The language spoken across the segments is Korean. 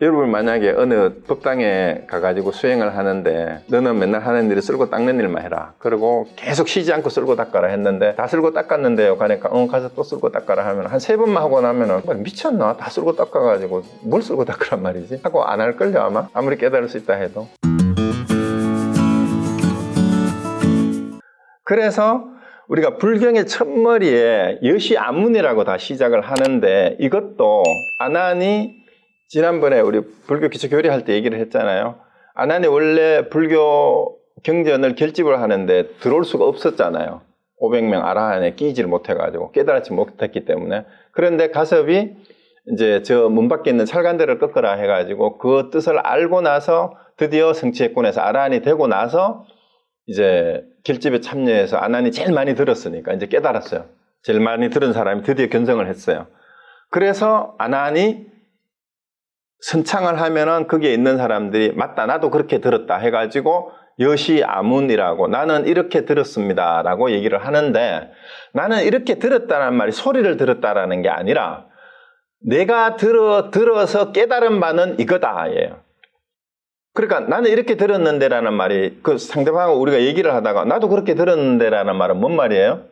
여러분 만약에 어느 법당에 가가지고 수행을 하는데 너는 맨날 하는 일이 쓸고 닦는 일만 해라. 그리고 계속 쉬지 않고 쓸고 닦아라 했는데 다 쓸고 닦았는데요. 그러니까 가서 또 쓸고 닦아라 하면 한 3번만 하고 나면은 미쳤나? 다 쓸고 닦아가지고 뭘 쓸고 닦으란 말이지? 하고 안 할걸요 아마? 아무리 깨달을 수 있다 해도. 그래서 우리가 불경의 첫머리에 여시아문이라고 다 시작을 하는데 이것도 아난이 지난번에 우리 불교 기초 교리할 때 얘기를 했잖아요. 아난이 원래 불교 경전을 결집을 하는데 들어올 수가 없었잖아요. 500명 아라한에 끼지를 못해가지고 깨달지 못했기 때문에. 그런데 가섭이 이제 저 문 밖에 있는 철간대를 꺾으라 해가지고 그 뜻을 알고 나서 드디어 성취했군 해서 아라한이 되고 나서 이제 결집에 참여해서 아난이 제일 많이 들었으니까 이제 깨달았어요. 제일 많이 들은 사람이 드디어 견성을 했어요. 그래서 아난이 선창을 하면은 거기에 있는 사람들이 맞다 나도 그렇게 들었다 해가지고 여시아문이라고 나는 이렇게 들었습니다 라고 얘기를 하는데 나는 이렇게 들었다는 말이 소리를 들었다라는 게 아니라 내가 들어서 깨달은 바는 이거다 예요. 그러니까 나는 이렇게 들었는데 라는 말이 그 상대방하고 우리가 얘기를 하다가 나도 그렇게 들었는데 라는 말은 뭔 말이에요?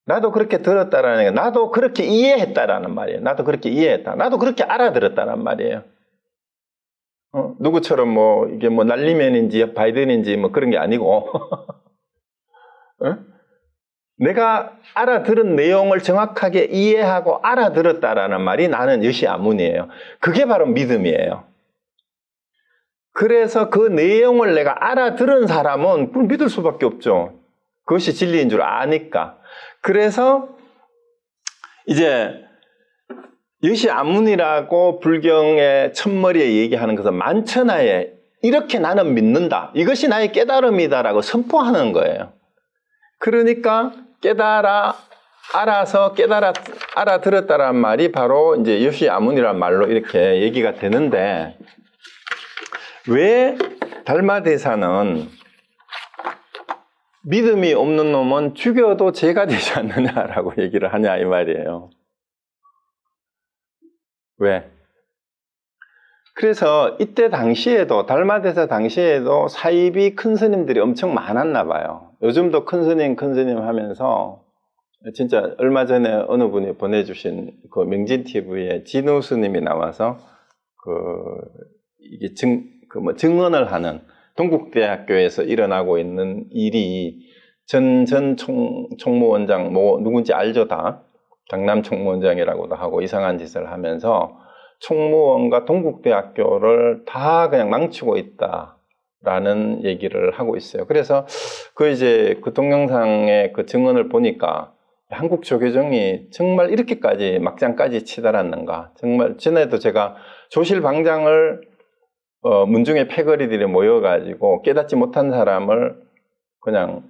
나도 그렇게 들었다라는 게 나도 그렇게 이해했다라는 말이에요. 나도 그렇게 이해했다. 나도 그렇게 알아들었다는 말이에요. 누구처럼 뭐 이게 뭐 날리면인지 바이든인지 뭐 그런 게 아니고 내가 알아들은 내용을 정확하게 이해하고 알아들었다라는 말이 나는 여시아문이에요. 그게 바로 믿음이에요. 그래서 그 내용을 내가 알아들은 사람은 그걸 믿을 수밖에 없죠. 그것이 진리인 줄 아니까. 그래서 이제 여시아문이라고 불경의 첫머리에 얘기하는 것은 만천하에 이렇게 나는 믿는다. 이것이 나의 깨달음이다라고 선포하는 거예요. 그러니까 알아들었다라는 말이 바로 이제 여시아문이라는 말로 이렇게 얘기가 되는데 왜 달마대사는 믿음이 없는 놈은 죽여도 죄가 되지 않느냐라고 얘기를 하냐 이 말이에요. 왜? 그래서 이때 당시에도 달마대사 당시에도 사입이 큰 스님들이 엄청 많았나 봐요. 요즘도 큰 스님 하면서 진짜 얼마 전에 어느 분이 보내주신 그 명진TV에 진우 스님이 나와서 이게 증언을 하는 동국대학교에서 일어나고 있는 일이 전 총무원장 뭐 누군지 알죠 다. 강남 총무원장이라고도 하고 이상한 짓을 하면서 총무원과 동국대학교를 다 그냥 망치고 있다라는 얘기를 하고 있어요. 그래서 그 동영상의 그 증언을 보니까 한국 조계종이 정말 이렇게까지 막장까지 치달았는가. 정말 전에도 제가 조실방장을 문중의 패거리들이 모여가지고 깨닫지 못한 사람을 그냥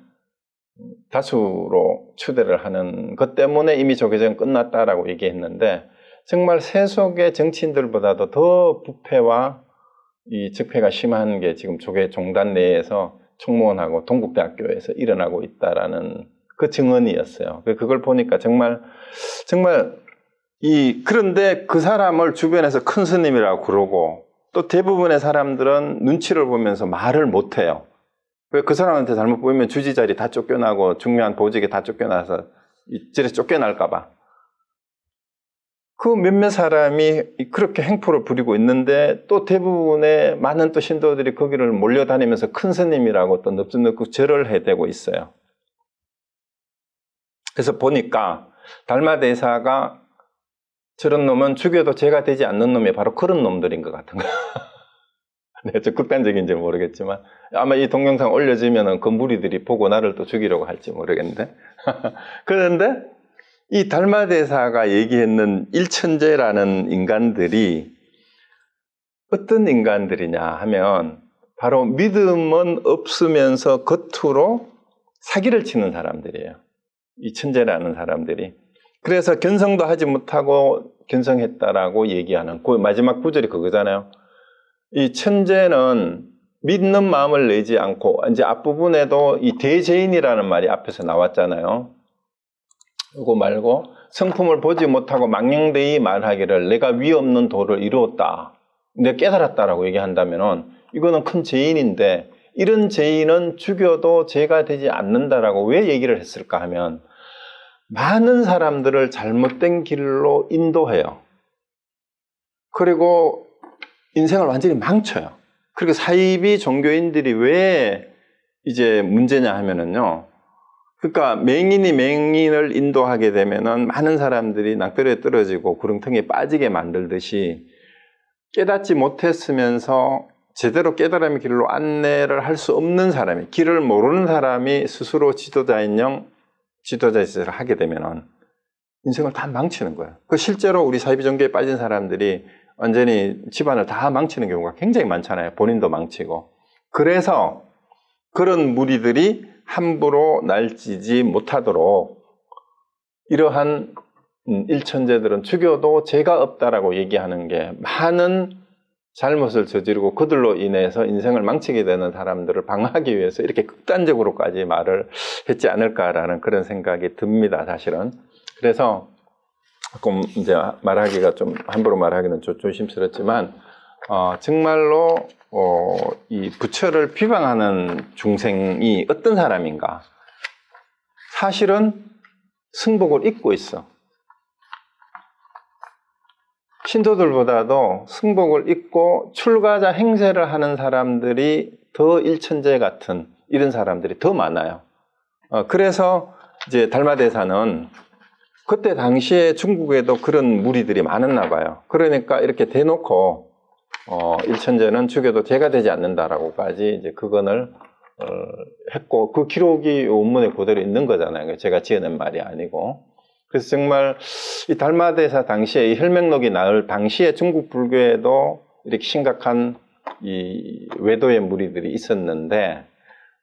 다수로 추대를 하는 것 때문에 이미 조계종은 끝났다라고 얘기했는데 정말 세속의 정치인들보다도 더 부패와 이 적폐가 심한 게 지금 조계종단 내에서 총무원하고 동국대학교에서 일어나고 있다라는 그 증언이었어요. 그걸 보니까 정말 그런데 그 사람을 주변에서 큰 스님이라고 그러고 또 대부분의 사람들은 눈치를 보면서 말을 못해요. 왜 그 사람한테 잘못 보이면 주지 자리 다 쫓겨나고 중요한 보직에 다 쫓겨나서 이쪽에 쫓겨날까봐. 그 몇몇 사람이 그렇게 행포를 부리고 있는데 또 대부분의 많은 또 신도들이 거기를 몰려다니면서 큰 스님이라고 또 넙죽넙죽 절을 해대고 있어요. 그래서 보니까 달마대사가 저런 놈은 죽여도 죄가 되지 않는 놈이 바로 그런 놈들인 것 같은 거예요. 네, 좀 극단적인지 모르겠지만 아마 이 동영상 올려지면 그 무리들이 보고 나를 또 죽이려고 할지 모르겠는데 그런데 이 달마대사가 얘기했는 일천재라는 인간들이 어떤 인간들이냐 하면 바로 믿음은 없으면서 겉으로 사기를 치는 사람들이에요. 이 천재라는 사람들이. 그래서 견성도 하지 못하고 견성했다라고 얘기하는 그 마지막 구절이 그거잖아요. 이 천재는 믿는 마음을 내지 않고 이제 앞부분에도 이 대죄인이라는 말이 앞에서 나왔잖아요. 이거 말고 성품을 보지 못하고 망령되이 말하기를 내가 위 없는 도를 이루었다, 내가 깨달았다라고 얘기한다면은 이거는 큰 죄인인데, 이런 죄인은 죽여도 죄가 되지 않는다라고 왜 얘기를 했을까 하면, 많은 사람들을 잘못된 길로 인도해요. 그리고 인생을 완전히 망쳐요. 그리고 사이비 종교인들이 왜 이제 문제냐 하면은요, 그러니까 맹인이 맹인을 인도하게 되면은 많은 사람들이 낭떠러지에 떨어지고 구렁텅이에 빠지게 만들듯이, 깨닫지 못했으면서 제대로 깨달음의 길로 안내를 할 수 없는 사람이, 길을 모르는 사람이 스스로 지도자인 영, 지도자의 짓을 하게 되면은 인생을 다 망치는 거예요. 그 실제로 우리 사이비 종교에 빠진 사람들이 완전히 집안을 다 망치는 경우가 굉장히 많잖아요. 본인도 망치고. 그래서 그런 무리들이 함부로 날뛰지 못하도록 이러한 일천재들은 죽여도 죄가 없다라고 얘기하는 게, 많은 잘못을 저지르고 그들로 인해서 인생을 망치게 되는 사람들을 방어하기 위해서 이렇게 극단적으로까지 말을 했지 않을까라는 그런 생각이 듭니다, 사실은. 그래서 조금 이제 말하기가 좀 함부로 말하기는 좀 조심스럽지만, 정말로 이 부처를 비방하는 중생이 어떤 사람인가? 사실은 승복을 잊고 있어. 신도들보다도 승복을 잊고 출가자 행세를 하는 사람들이 더 일천재 같은 이런 사람들이 더 많아요. 그래서 이제 달마대사는 그때 당시에 중국에도 그런 무리들이 많았나 봐요. 그러니까 이렇게 대놓고 일천재는 죽여도 죄가 되지 않는다라고까지 이제 그건을 했고, 그 기록이 원문에 그대로 있는 거잖아요. 제가 지어낸 말이 아니고. 그래서 정말 이 달마대사 당시에, 이 혈맹록이 나올 당시에 중국 불교에도 이렇게 심각한 이 외도의 무리들이 있었는데,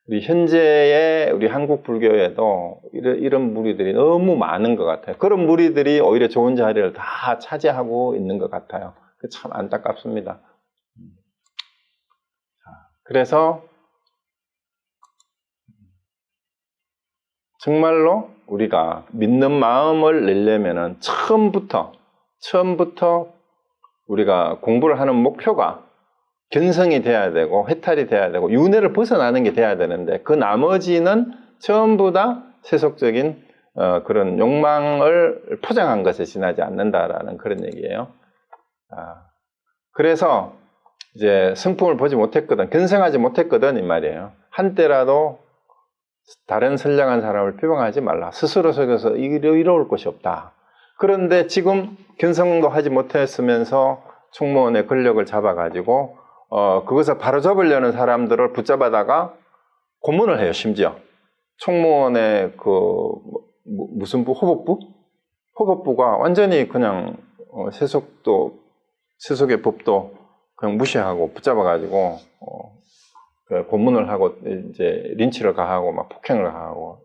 우리 현재의 우리 한국 불교에도 이런 무리들이 너무 많은 것 같아요. 그런 무리들이 오히려 좋은 자리를 다 차지하고 있는 것 같아요. 참 안타깝습니다. 그래서 정말로 우리가 믿는 마음을 내려면은 처음부터 우리가 공부를 하는 목표가 견성이 돼야 되고 해탈이 돼야 되고 윤회를 벗어나는 게 돼야 되는데, 그 나머지는 전부 다 세속적인 그런 욕망을 포장한 것에 지나지 않는다라는 그런 얘기예요. 그래서 이제 성품을 보지 못했거든, 견성하지 못했거든 이 말이에요. 한때라도 다른 선량한 사람을 비방하지 말라. 스스로 속여서 이로울 것이 없다. 그런데 지금 견성도 하지 못했으면서 총무원의 권력을 잡아가지고 그것을 바로잡으려는 사람들을 붙잡아다가 고문을 해요. 심지어 총무원의 무슨 부? 호법부가 완전히 그냥 세속의 법도 그냥 무시하고 붙잡아가지고 고문을 하고 이제 린치를 가하고 막 폭행을 가하고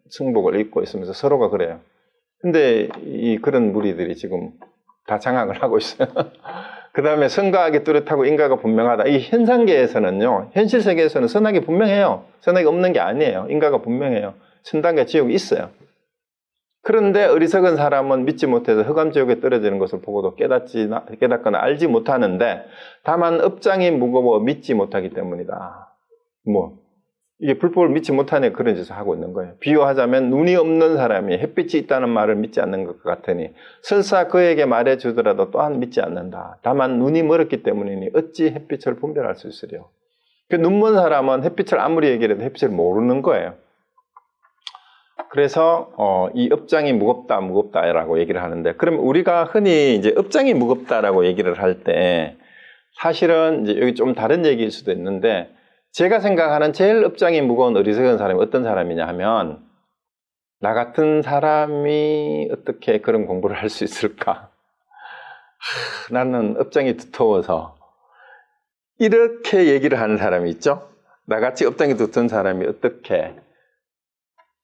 승복을 입고 있으면서 서로가 그래요. 근데 그런 무리들이 지금 다 장악을 하고 있어요. 그 다음에 선과악이 뚜렷하고 인과가 분명하다. 이 현상계에서는요, 현실 세계에서는 선악이 분명해요. 선악이 없는 게 아니에요. 인과가 분명해요. 선단과 지옥이 있어요. 그런데 어리석은 사람은 믿지 못해서 흑암지옥에 떨어지는 것을 보고도 깨닫거나 알지 못하는데, 다만 업장이 무거워 믿지 못하기 때문이다. 이게 불법을 믿지 못하니 그런 짓을 하고 있는 거예요. 비유하자면 눈이 없는 사람이 햇빛이 있다는 말을 믿지 않는 것 같으니 설사 그에게 말해주더라도 또한 믿지 않는다. 다만 눈이 멀었기 때문이니 어찌 햇빛을 분별할 수 있으려. 눈먼 사람은 햇빛을 아무리 얘기해도 햇빛을 모르는 거예요. 그래서 이 업장이 무겁다라고 얘기를 하는데, 그럼 우리가 흔히 이제 업장이 무겁다라고 얘기를 할 때 사실은 이제 여기 좀 다른 얘기일 수도 있는데, 제가 생각하는 제일 업장이 무거운 어리석은 사람이 어떤 사람이냐 하면, 나 같은 사람이 어떻게 그런 공부를 할 수 있을까? 나는 업장이 두터워서, 이렇게 얘기를 하는 사람이 있죠? 나같이 업장이 두터운 사람이 어떻게?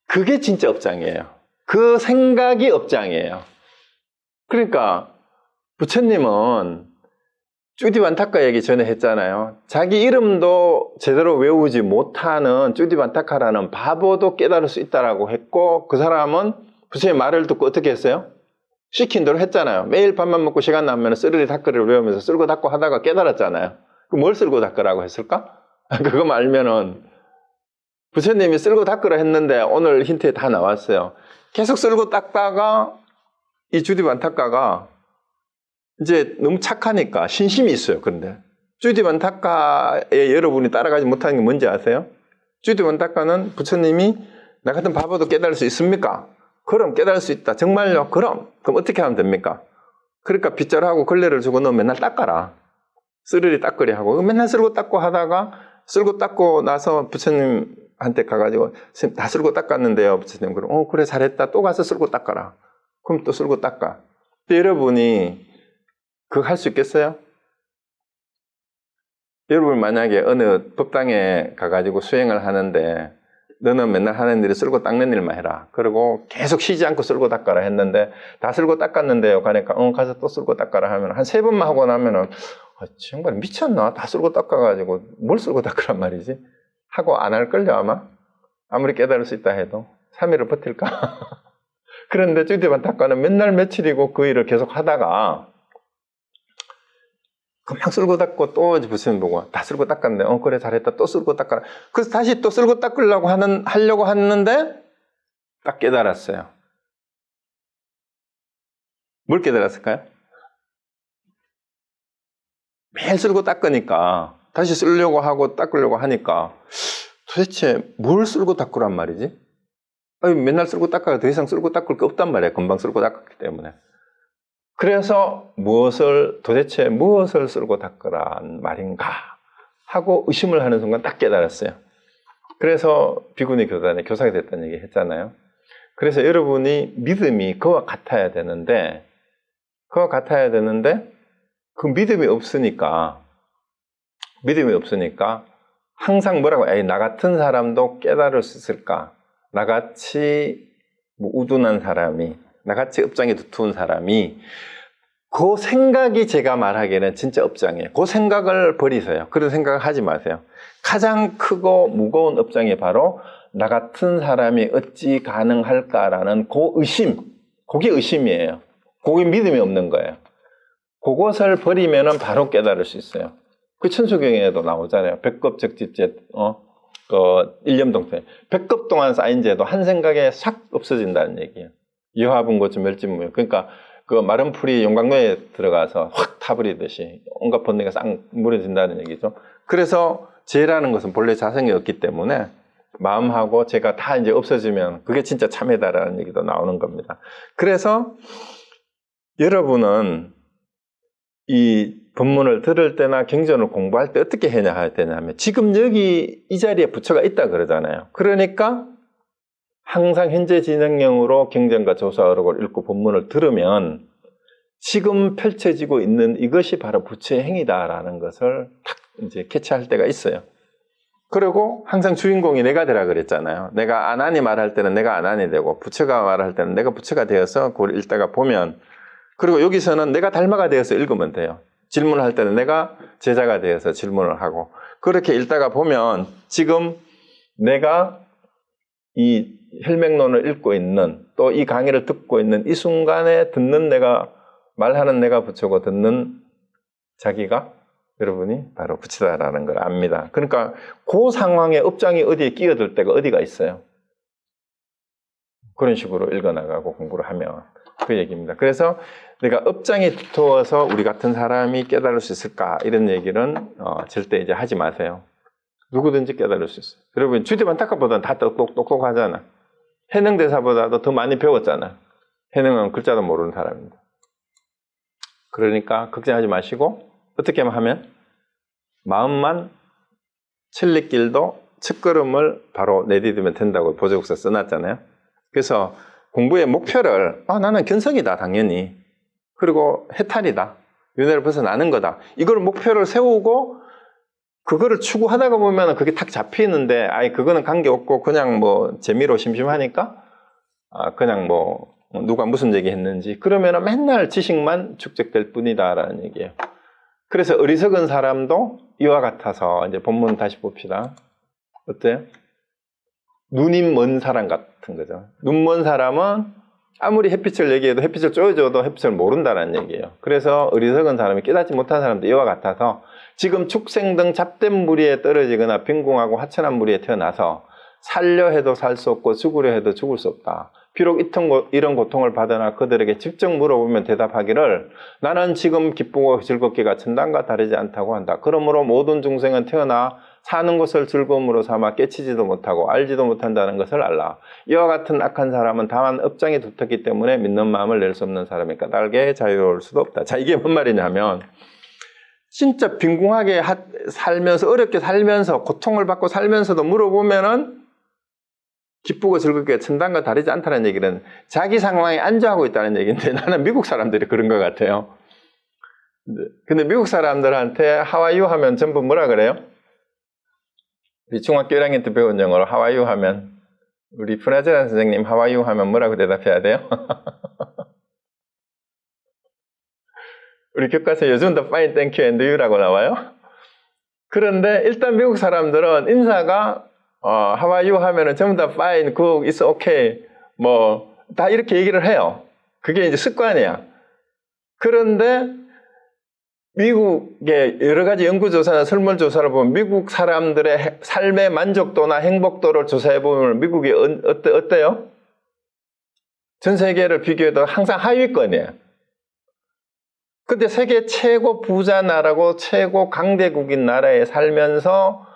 그게 진짜 업장이에요. 그 생각이 업장이에요. 그러니까 부처님은 쭈디반타카 얘기 전에 했잖아요. 자기 이름도 제대로 외우지 못하는 쭈디반타카라는 바보도 깨달을 수 있다라고 했고, 그 사람은 부처님 말을 듣고 어떻게 했어요? 시킨 대로 했잖아요. 매일 밥만 먹고 시간 나면 쓰르리 닦으를 외우면서 쓸고 닦고 하다가 깨달았잖아요. 그럼 뭘 쓸고 닦으라고 했을까? 그거 알면은 부처님이 쓸고 닦으라 했는데 오늘 힌트에 다 나왔어요. 계속 쓸고 닦다가 이 주디반타카가 이제 너무 착하니까 신심이 있어요. 그런데 주디반타카에 여러분이 따라가지 못하는 게 뭔지 아세요? 주디반타카는 부처님이 나 같은 바보도 깨달을 수 있습니까? 그럼 깨달을 수 있다. 정말요? 그럼 어떻게 하면 됩니까? 그러니까 빗자루하고 걸레를 주고 너 맨날 닦아라. 쓰르리 닦으리 하고 맨날 쓸고 닦고 하다가 쓸고 닦고 나서 부처님한테 가가지고 선생님 다 쓸고 닦았는데요. 부처님 그럼 그래 잘했다. 또 가서 쓸고 닦아라. 그럼 또 쓸고 닦아. 근데 여러분이 그거 할 수 있겠어요? 여러분 만약에 어느 법당에 가가지고 수행을 하는데 너는 맨날 하는 일이 쓸고 닦는 일만 해라. 그리고 계속 쉬지 않고 쓸고 닦아라 했는데 다 쓸고 닦았는데요. 가니까 가서 또 쓸고 닦아라 하면 한 3번만 하고 나면은 정말 미쳤나? 다 쓸고 닦아가지고 뭘 쓸고 닦으란 말이지? 하고 안 할걸요 아마? 아무리 깨달을 수 있다 해도 3일을 버틸까? 그런데 주디반타카는 맨날 며칠이고 그 일을 계속 하다가 금방 쓸고 닦고 또 부처님 보고 다 쓸고 닦았네. 그래 잘했다. 또 쓸고 닦아라. 그래서 다시 또 쓸고 닦으려고 하려고 했는데 딱 깨달았어요. 뭘 깨달았을까요? 매일 쓸고 닦으니까 다시 쓰려고 하고 닦으려고 하니까 도대체 뭘 쓸고 닦으란 말이지? 맨날 쓸고 닦아야 더 이상 쓸고 닦을 게 없단 말이에요. 금방 쓸고 닦았기 때문에. 그래서 도대체 무엇을 쓸고 닦으란 말인가 하고 의심을 하는 순간 딱 깨달았어요. 그래서 비구니 교단의 교사가 됐다는 얘기 했잖아요. 그래서 여러분이 믿음이 그와 같아야 되는데 그 믿음이 없으니까 항상 뭐라고 나 같은 사람도 깨달을 수 있을까? 나같이 우둔한 사람이 나같이 업장이 두터운 사람이 그 생각이 제가 말하기에는 진짜 업장이에요. 그 생각을 버리세요. 그런 생각을 하지 마세요. 가장 크고 무거운 업장이 바로 나 같은 사람이 어찌 가능할까라는 그 의심, 그게 의심이에요. 그게 믿음이 없는 거예요. 그것을 버리면은 바로 깨달을 수 있어요. 그 천수경에도 나오잖아요. 백겁적지죄, 일념동태. 100급 동안 쌓인 죄도 한 생각에 싹 없어진다는 얘기예요. 여하분고증 멸진무효. 그러니까 그 마른 풀이 용광로에 들어가서 확 타버리듯이 온갖 번뇌가 싹 무너진다는 얘기죠. 그래서 죄라는 것은 본래 자성이 없기 때문에 마음하고 죄가 다 이제 없어지면 그게 진짜 참회다라는 얘기도 나오는 겁니다. 그래서 여러분은 이 법문을 들을 때나 경전을 공부할 때 어떻게 해야 되냐면 지금 여기 이 자리에 부처가 있다 그러잖아요. 그러니까 항상 현재 진행형으로 경전과 조사어록을 읽고 본문을 들으면 지금 펼쳐지고 있는 이것이 바로 부처의 행위다라는 것을 딱 이제 캐치할 때가 있어요. 그리고 항상 주인공이 내가 되라 그랬잖아요. 내가 아나니 말할 때는 내가 아나니 되고 부처가 말할 때는 내가 부처가 되어서 그걸 읽다가 보면 그리고 여기서는 내가 달마가 되어서 읽으면 돼요. 질문을 할 때는 내가 제자가 되어서 질문을 하고 그렇게 읽다가 보면 지금 내가 이 혈맹론을 읽고 있는 또 이 강의를 듣고 있는 이 순간에 듣는 내가 말하는 내가 부처고 듣는 자기가 여러분이 바로 부처다라는 걸 압니다. 그러니까 그 상황에 업장이 어디에 끼어들 때가 어디가 있어요. 그런 식으로 읽어나가고 공부를 하면 그 얘기입니다. 그래서 내가 업장이 두터워서 우리 같은 사람이 깨달을 수 있을까 이런 얘기는 절대 이제 하지 마세요. 누구든지 깨달을 수 있어요. 여러분 주디반타카보다는 다 똑똑하잖아. 해능대사보다도 더 많이 배웠잖아. 해능은 글자도 모르는 사람입니다. 그러니까 걱정하지 마시고 어떻게 하면 마음만 칠리길도 첫걸음을 바로 내디디면 된다고 보조국사 써놨잖아요. 그래서 공부의 목표를 나는 견성이다 당연히. 그리고 해탈이다. 윤회를 벗어나는 거다. 이걸 목표를 세우고 그거를 추구하다가 보면 그게 탁 잡히는데 그거는 관계없고 그냥 뭐 재미로 심심하니까 그냥 뭐 누가 무슨 얘기 했는지 그러면 맨날 지식만 축적될 뿐이다라는 얘기예요. 그래서 어리석은 사람도 이와 같아서 이제 본문 다시 봅시다. 어때요? 눈이 먼 사람 같은 거죠. 눈 먼 사람은 아무리 햇빛을 얘기해도 햇빛을 쪼여줘도 햇빛을 모른다는 얘기예요. 그래서 어리석은 사람이 깨닫지 못한 사람도 이와 같아서 지금 축생 등 잡된 무리에 떨어지거나 빈궁하고 하천한 무리에 태어나서 살려 해도 살 수 없고 죽으려 해도 죽을 수 없다. 비록 이런 고통을 받으나 그들에게 직접 물어보면 대답하기를 나는 지금 기쁘고 즐겁기가 천당과 다르지 않다고 한다. 그러므로 모든 중생은 태어나 사는 것을 즐거움으로 삼아 깨치지도 못하고 알지도 못한다는 것을 알라. 이와 같은 악한 사람은 다만 업장이 두텁기 때문에 믿는 마음을 낼 수 없는 사람이 까닭에 자유로울 수도 없다. 자, 이게 뭔 말이냐면 진짜 빈궁하게 살면서 어렵게 살면서 고통을 받고 살면서도 물어보면은 기쁘고 즐겁게 천당과 다르지 않다는 얘기는 자기 상황에 안주하고 있다는 얘기인데 나는 미국 사람들이 그런 것 같아요. 근데 미국 사람들한테 하와이유 하면 전부 뭐라 그래요? 우리 중학교 1학년 때 배운 영어로 하와이유 하면 우리 프라젤란 선생님 하와이유 하면 뭐라고 대답해야 돼요? 우리 교과서에 요즘도 fine, thank you, and you라고 나와요. 그런데 일단 미국 사람들은 인사가 How are you 하면은 전부 다 fine, good, it's okay 뭐 다 이렇게 얘기를 해요. 그게 이제 습관이야. 그런데 미국의 여러 가지 연구조사나 설문조사를 보면 미국 사람들의 삶의 만족도나 행복도를 조사해보면 미국이 어때요? 전 세계를 비교해도 항상 하위권이에요. 근데 세계 최고 부자 나라고 최고 강대국인 나라에 살면서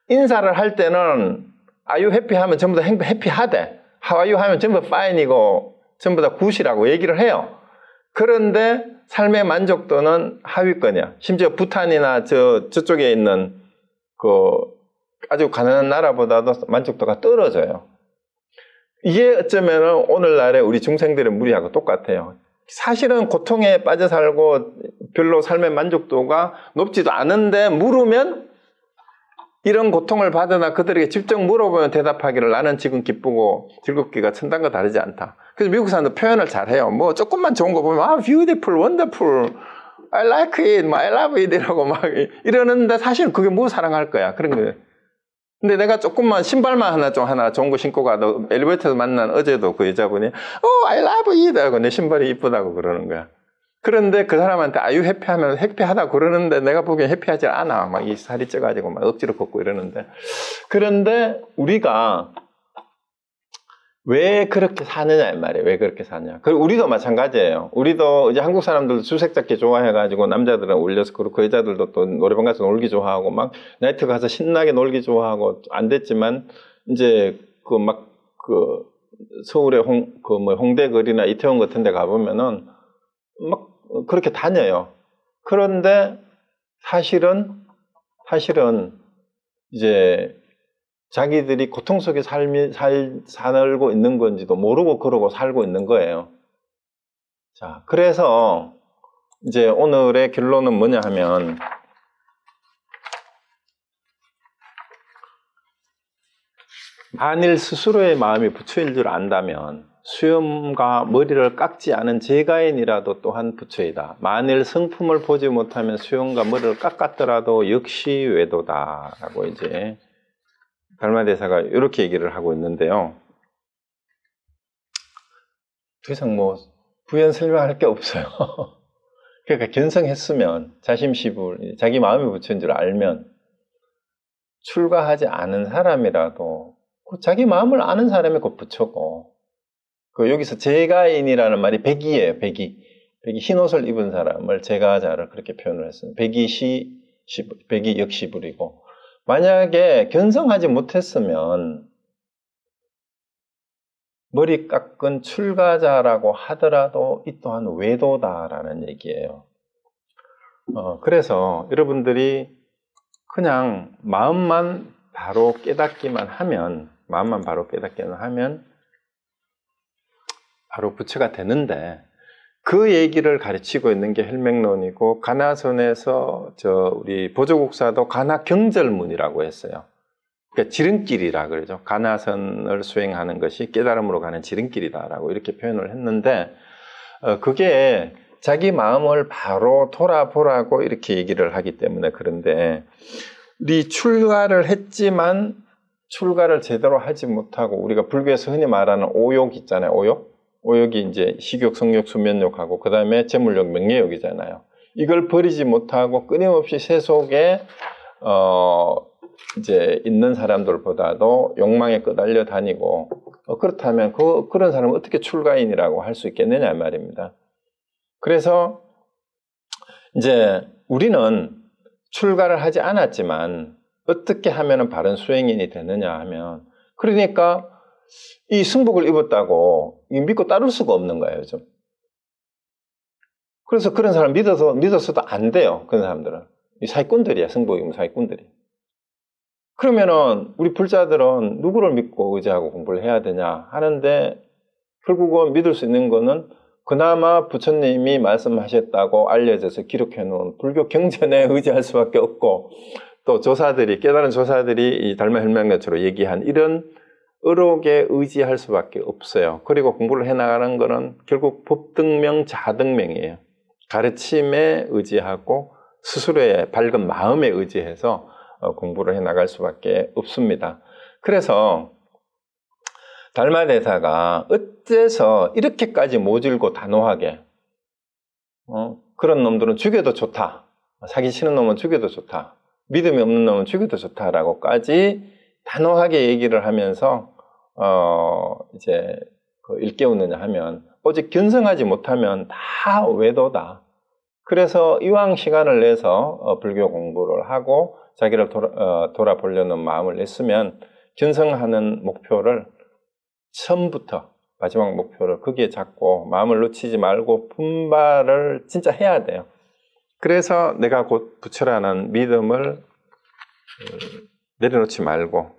인사를 할 때는 Are you happy 하면 전부 다 해피하대. How are you 하면 전부 다 fine이고 전부 다 good이라고 얘기를 해요. 그런데 삶의 만족도는 하위권이야. 심지어 부탄이나 저쪽에 있는 아주 가난한 나라보다도 만족도가 떨어져요. 이게 어쩌면 오늘날의 우리 중생들의 무리하고 똑같아요. 사실은 고통에 빠져 살고 별로 삶의 만족도가 높지도 않은데 물으면 이런 고통을 받으나 그들에게 직접 물어보면 대답하기를 나는 지금 기쁘고 즐겁기가 천당과 다르지 않다. 그래서 미국 사람들 표현을 잘해요. 뭐 조금만 좋은 거 보면 beautiful, wonderful, I like it, I love it 이라고 막 이러는데 사실은 그게 뭐 사랑할 거야. 그런 거예요. 근데 내가 조금만 신발만 하나 좋은 거 신고 가도 엘리베이터에서 만난 어제도 그 여자분이 I love it 하고 내 신발이 이쁘다고 그러는 거야. 그런데 그 사람한테 Are you happy 하면 해피하다고 그러는데 내가 보기엔 해피하지 않아. 막 이 살이 쪄가지고 막 억지로 걷고 이러는데. 그런데 우리가 왜 그렇게 사느냐 이 말이에요. 왜 그렇게 사냐. 그리고 우리도 마찬가지예요. 우리도 이제 한국 사람들도 주색 잡기 좋아해가지고 남자들은 올려서 그렇고 여자들도 또 노래방 가서 놀기 좋아하고 막 나이트 가서 신나게 놀기 좋아하고 안 됐지만 이제 서울의 홍대 거리나 이태원 같은 데 가보면은 막 그렇게 다녀요. 그런데 사실은 이제 자기들이 고통 속에 살고 있는 건지도 모르고 그러고 살고 있는 거예요. 자, 그래서 이제 오늘의 결론은 뭐냐 하면 만일 스스로의 마음이 부처일 줄 안다면 수염과 머리를 깎지 않은 제가인이라도 또한 부처이다. 만일 성품을 보지 못하면 수염과 머리를 깎았더라도 역시 외도다. 라고 이제 달마대사가 이렇게 얘기를 하고 있는데요. 더 이상 뭐 부연 설명할 게 없어요. 그러니까 견성했으면 자심시불, 자기 마음이 부처인 줄 알면 출가하지 않은 사람이라도 자기 마음을 아는 사람이 곧 부처고 여기서 제가인이라는 말이 백이에요. 백이 흰옷을 입은 사람을 제가자를 그렇게 표현을 했습니다. 백이 역시불이고 만약에 견성하지 못했으면 머리 깎은 출가자라고 하더라도 이 또한 외도다라는 얘기예요. 그래서 여러분들이 그냥 마음만 바로 깨닫기만 하면 바로 부처가 되는데 그 얘기를 가르치고 있는 게 헬맹론이고 가나선에서 우리 보조국사도 가나경절문이라고 했어요. 그러니까 지름길이라 그러죠. 가나선을 수행하는 것이 깨달음으로 가는 지름길이다라고 이렇게 표현을 했는데 그게 자기 마음을 바로 돌아보라고 이렇게 얘기를 하기 때문에 그런데 우리 출가를 했지만 출가를 제대로 하지 못하고 우리가 불교에서 흔히 말하는 오욕 있잖아요. 오욕. 오욕이 이제 식욕, 성욕, 수면욕하고 그 다음에 재물욕, 명예욕이잖아요. 이걸 버리지 못하고 끊임없이 세속에 이제 있는 사람들보다도 욕망에 끄달려 다니고 그렇다면 그런 사람은 어떻게 출가인이라고 할 수 있겠느냐 말입니다. 그래서 이제 우리는 출가를 하지 않았지만 어떻게 하면 바른 수행인이 되느냐 하면 그러니까 이 승복을 입었다고 믿고 따를 수가 없는 거예요, 좀. 그래서 그런 사람 믿어서도 안 돼요, 그런 사람들은. 이 사기꾼들이야, 승복 입은 사기꾼들이. 그러면은 우리 불자들은 누구를 믿고 의지하고 공부를 해야 되냐 하는데 결국은 믿을 수 있는 거는 그나마 부처님이 말씀하셨다고 알려져서 기록해 놓은 불교 경전에 의지할 수밖에 없고 또 깨달은 조사들이 이 달마혈명가처럼 얘기한 이런 의록에 의지할 수밖에 없어요. 그리고 공부를 해나가는 거는 결국 법등명, 자등명이에요. 가르침에 의지하고 스스로의 밝은 마음에 의지해서 공부를 해나갈 수밖에 없습니다. 그래서 달마대사가 어째서 이렇게까지 모질고 단호하게 그런 놈들은 죽여도 좋다. 사기 치는 놈은 죽여도 좋다. 믿음이 없는 놈은 죽여도 좋다라고까지 단호하게 얘기를 하면서 이제 일깨우느냐 하면 오직 견성하지 못하면 다 외도다. 그래서 이왕 시간을 내서 불교 공부를 하고 자기를 돌아보려는 마음을 냈으면 견성하는 목표를 처음부터 마지막 목표를 거기에 잡고 마음을 놓치지 말고 분발을 진짜 해야 돼요. 그래서 내가 곧 부처라는 믿음을 내려놓지 말고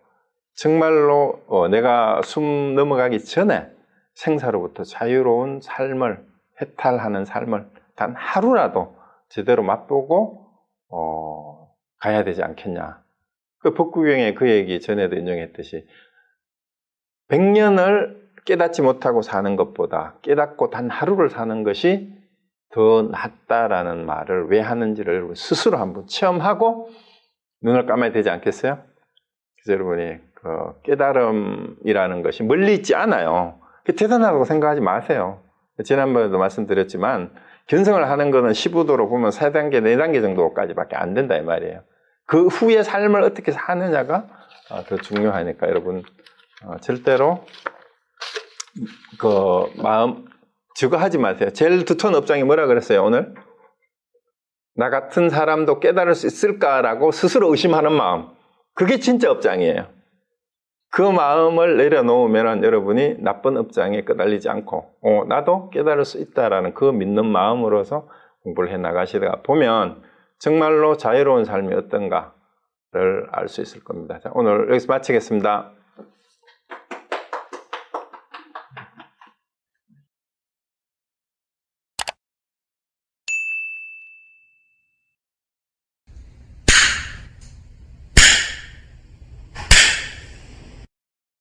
정말로 내가 숨 넘어가기 전에 생사로부터 자유로운 삶을 해탈하는 삶을 단 하루라도 제대로 맛보고 가야 되지 않겠냐. 그 법구경에 그 얘기 전에도 인용했듯이 100년을 깨닫지 못하고 사는 것보다 깨닫고 단 하루를 사는 것이 더 낫다라는 말을 왜 하는지를 스스로 한번 체험하고 눈을 감아야 되지 않겠어요? 그래서 여러분이 그 깨달음이라는 것이 멀리 있지 않아요. 대단하다고 생각하지 마세요. 지난번에도 말씀드렸지만 견성을 하는 것은 15도로 보면 3단계, 4단계 정도까지밖에 안 된다 이 말이에요. 그 후의 삶을 어떻게 사느냐가 더 중요하니까 여러분 절대로 그 마음 저거 하지 마세요. 제일 두터운 업장이 뭐라 그랬어요 오늘? 나 같은 사람도 깨달을 수 있을까라고 스스로 의심하는 마음. 그게 진짜 업장이에요. 그 마음을 내려놓으면 여러분이 나쁜 업장에 끄달리지 않고 나도 깨달을 수 있다라는 그 믿는 마음으로서 공부를 해나가시다가 보면 정말로 자유로운 삶이 어떤가를 알 수 있을 겁니다. 자, 오늘 여기서 마치겠습니다.